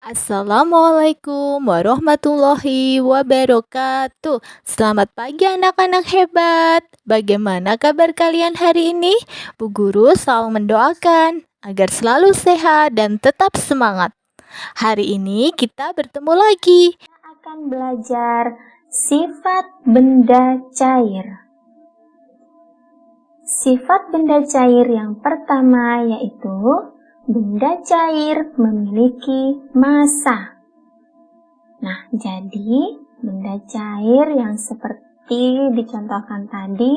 Assalamualaikum warahmatullahi wabarakatuh. Selamat pagi anak-anak hebat. Bagaimana kabar kalian hari ini? Bu Guru selalu mendoakan agar selalu sehat dan tetap semangat. Hari ini kita bertemu lagi. Akan belajar sifat benda cair. Sifat benda cair yang pertama yaitu benda cair memiliki massa. Nah, jadi benda cair yang seperti dicontohkan tadi,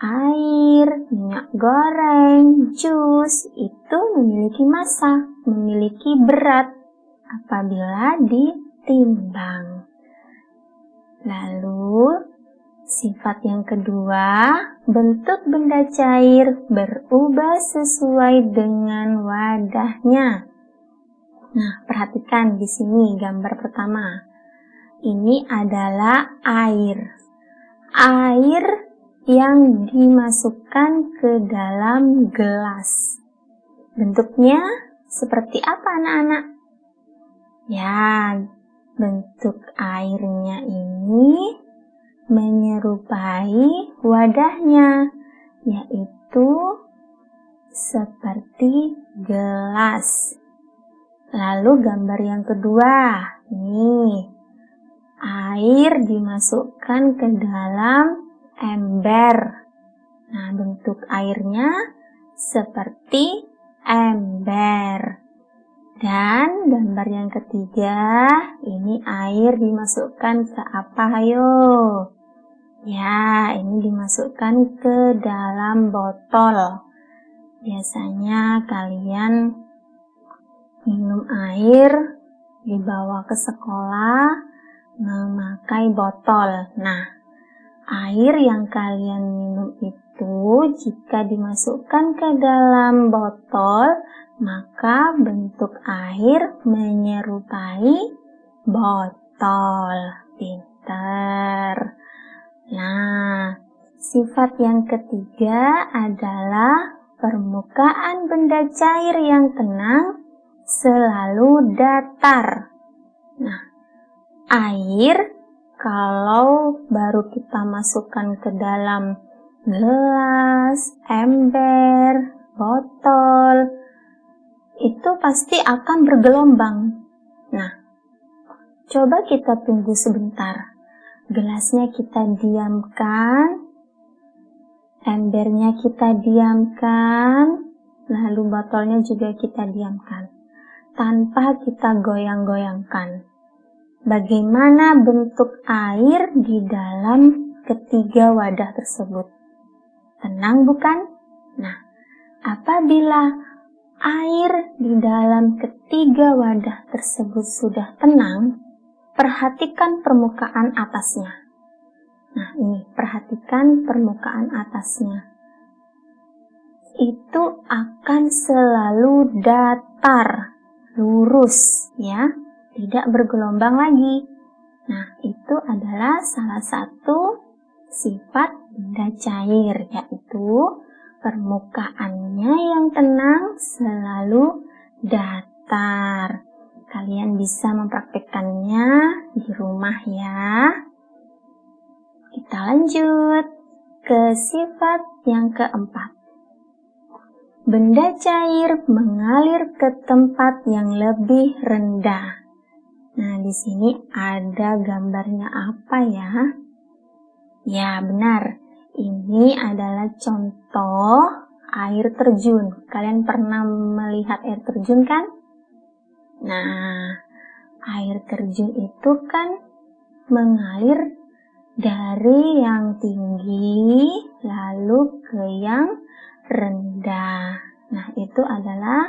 air, minyak goreng, jus, itu memiliki massa, memiliki berat apabila ditimbang. Lalu, sifat yang kedua, bentuk benda cair berubah sesuai dengan wadahnya. Nah, perhatikan di sini gambar pertama. Ini adalah air. Air yang dimasukkan ke dalam gelas. Bentuknya seperti apa anak-anak? Ya, bentuk airnya ini menyerupai wadahnya, yaitu seperti gelas. Lalu gambar yang kedua, nih, air dimasukkan ke dalam ember. Nah, bentuk airnya seperti ember. Dan gambar yang ketiga, ini air dimasukkan ke apa, ayo? Ya, ini dimasukkan ke dalam botol. Biasanya kalian minum air dibawa ke sekolah memakai botol. Nah, air yang kalian minum itu jika dimasukkan ke dalam botol, maka bentuk air menyerupai botol. Pintar. Nah, sifat yang ketiga adalah permukaan benda cair yang tenang selalu datar. Nah, air kalau baru kita masukkan ke dalam gelas, ember, botol, itu pasti akan bergelombang. Nah, coba kita tunggu sebentar. Gelasnya kita diamkan, embernya kita diamkan, lalu botolnya juga kita diamkan, tanpa kita goyang-goyangkan. Bagaimana bentuk air di dalam ketiga wadah tersebut? Tenang bukan? Nah, apabila air di dalam ketiga wadah tersebut sudah tenang, perhatikan permukaan atasnya. Nah, ini perhatikan permukaan atasnya. Itu akan selalu datar, lurus, ya, tidak bergelombang lagi. Nah, itu adalah salah satu sifat benda cair, yaitu permukaannya yang tenang selalu datar. Kalian bisa mempraktikkannya di rumah ya. Kita lanjut ke sifat yang keempat. Benda cair mengalir ke tempat yang lebih rendah. Nah, di sini ada gambarnya apa ya? Ya, benar. Ini adalah contoh air terjun. Kalian pernah melihat air terjun kan? Nah, air terjun itu kan mengalir dari yang tinggi lalu ke yang rendah. Nah, itu adalah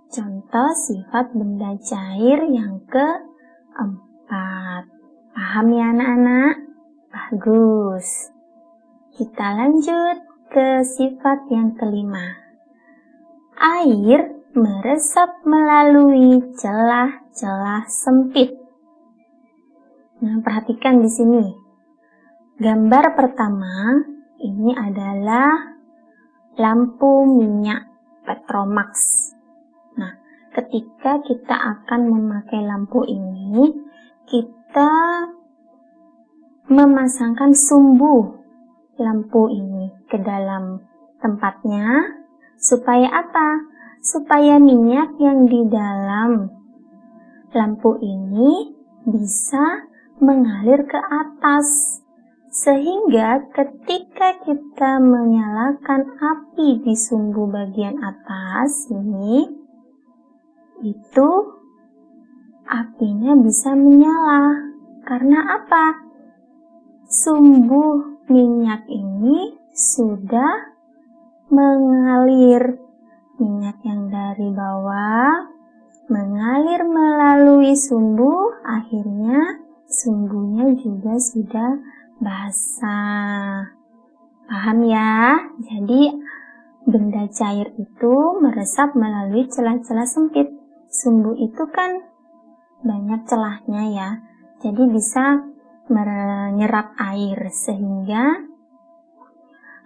contoh sifat benda cair yang keempat. Paham ya anak-anak? Bagus. Kita lanjut ke sifat yang kelima. Air meresap melalui celah-celah sempit. Nah, perhatikan di sini. Gambar pertama ini adalah lampu minyak Petromax. Nah, ketika kita akan memakai lampu ini, kita memasangkan sumbu lampu ini ke dalam tempatnya. Supaya apa? Supaya minyak yang di dalam lampu ini bisa mengalir ke atas. Sehingga ketika kita menyalakan api di sumbu bagian atas ini, itu apinya bisa menyala. Karena apa? Sumbu minyak ini sudah mengalir. Minyak yang dari bawah mengalir melalui sumbu, akhirnya sumbunya juga sudah basah. Paham ya? Jadi benda cair itu meresap melalui celah-celah sempit. Sumbu itu kan banyak celahnya ya. Jadi bisa menyerap air sehingga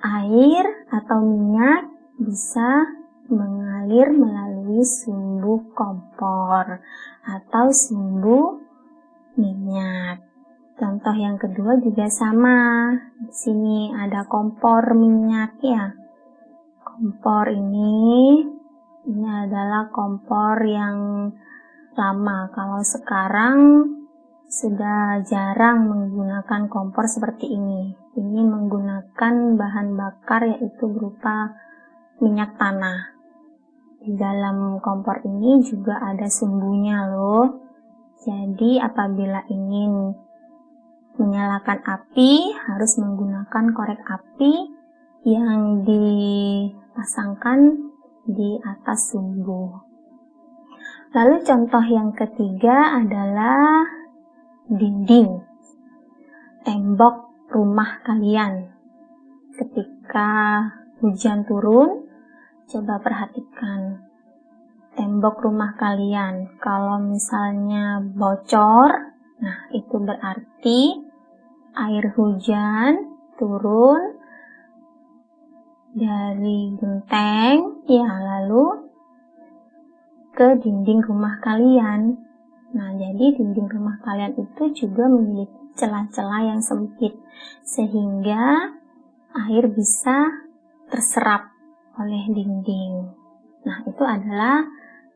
air atau minyak bisa mengalir melalui sumbu kompor atau sumbu minyak. Contoh yang kedua juga sama. Di sini ada kompor minyak ya. Kompor ini adalah kompor yang lama. Kalau sekarang sudah jarang menggunakan kompor seperti ini. Ini menggunakan bahan bakar yaitu berupa minyak tanah. Di dalam kompor ini juga ada sumbunya loh. Jadi apabila ingin menyalakan api, harus menggunakan korek api yang dipasangkan di atas sumbu. Lalu contoh yang ketiga adalah dinding, tembok rumah kalian. Ketika hujan turun, coba perhatikan tembok rumah kalian. Kalau misalnya bocor, nah itu berarti air hujan turun dari genteng, ya lalu ke dinding rumah kalian. Nah, jadi dinding rumah kalian itu juga memiliki celah-celah yang sempit, sehingga air bisa terserap oleh dinding. Nah, itu adalah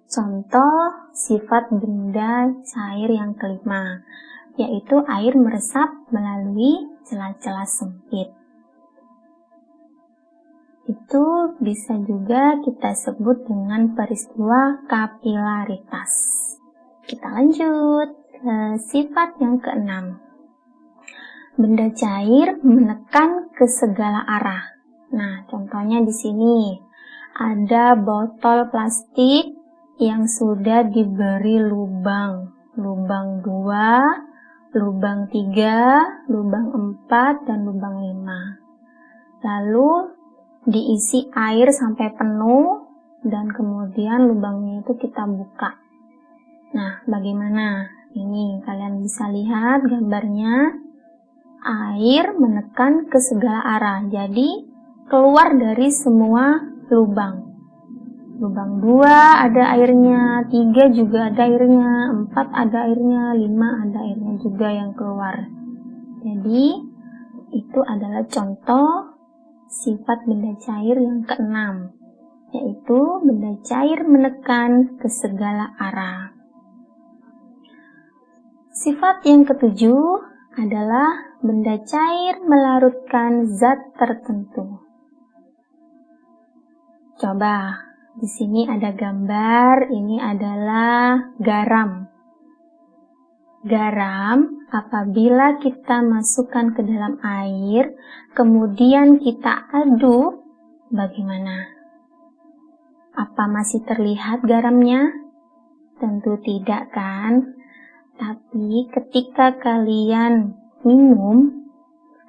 contoh sifat benda cair yang kelima, yaitu air meresap melalui celah-celah sempit. Itu bisa juga kita sebut dengan peristiwa kapilaritas. Kita lanjut ke sifat yang keenam. Benda cair menekan ke segala arah. Nah, contohnya di sini ada botol plastik yang sudah diberi lubang 2, lubang 3, lubang 4, dan lubang 5. Lalu diisi air sampai penuh dan kemudian lubangnya itu kita buka. Nah, bagaimana? Ini kalian bisa lihat gambarnya. Air menekan ke segala arah. Jadi keluar dari semua lubang. Lubang 2 ada airnya, 3 juga ada airnya, 4 ada airnya, 5 ada airnya juga yang keluar. Jadi itu adalah contoh sifat benda cair yang keenam, yaitu benda cair menekan ke segala arah. Sifat yang ketujuh adalah benda cair melarutkan zat tertentu. Coba, di sini ada gambar, ini adalah garam. Garam apabila kita masukkan ke dalam air, kemudian kita aduk, bagaimana? Apa masih terlihat garamnya? Tentu tidak kan? Tapi ketika kalian minum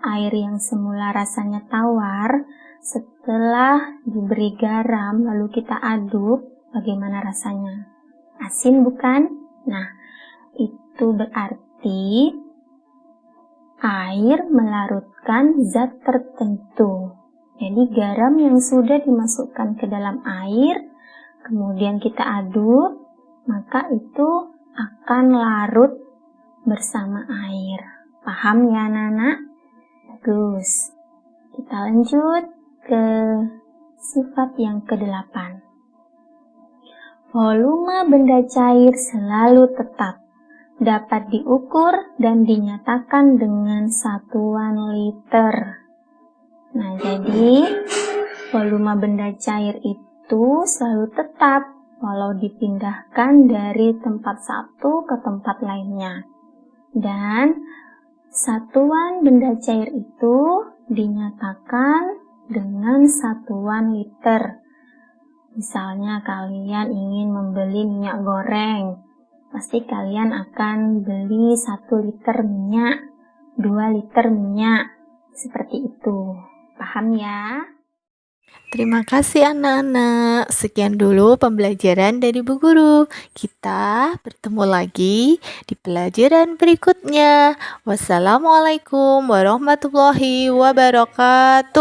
air yang semula rasanya tawar, setelah diberi garam lalu kita aduk, bagaimana rasanya? Asin bukan? Nah, itu berarti air melarutkan zat tertentu. Jadi garam yang sudah dimasukkan ke dalam air, kemudian kita aduk, maka itu akan larut bersama air. Paham ya anak-anak? Bagus. Kita lanjut ke sifat yang ke-8. Volume benda cair selalu tetap, dapat diukur dan dinyatakan dengan satuan liter. Nah, jadi volume benda cair itu selalu tetap walau dipindahkan dari tempat satu ke tempat lainnya. Dan satuan benda cair itu dinyatakan dengan satuan liter. Misalnya kalian ingin membeli minyak goreng, pasti kalian akan beli 1 liter minyak, 2 liter minyak, seperti itu. Paham ya? Terima kasih anak-anak. Sekian dulu pembelajaran dari Bu Guru. Kita bertemu lagi di pelajaran berikutnya. Wassalamualaikum warahmatullahi wabarakatuh.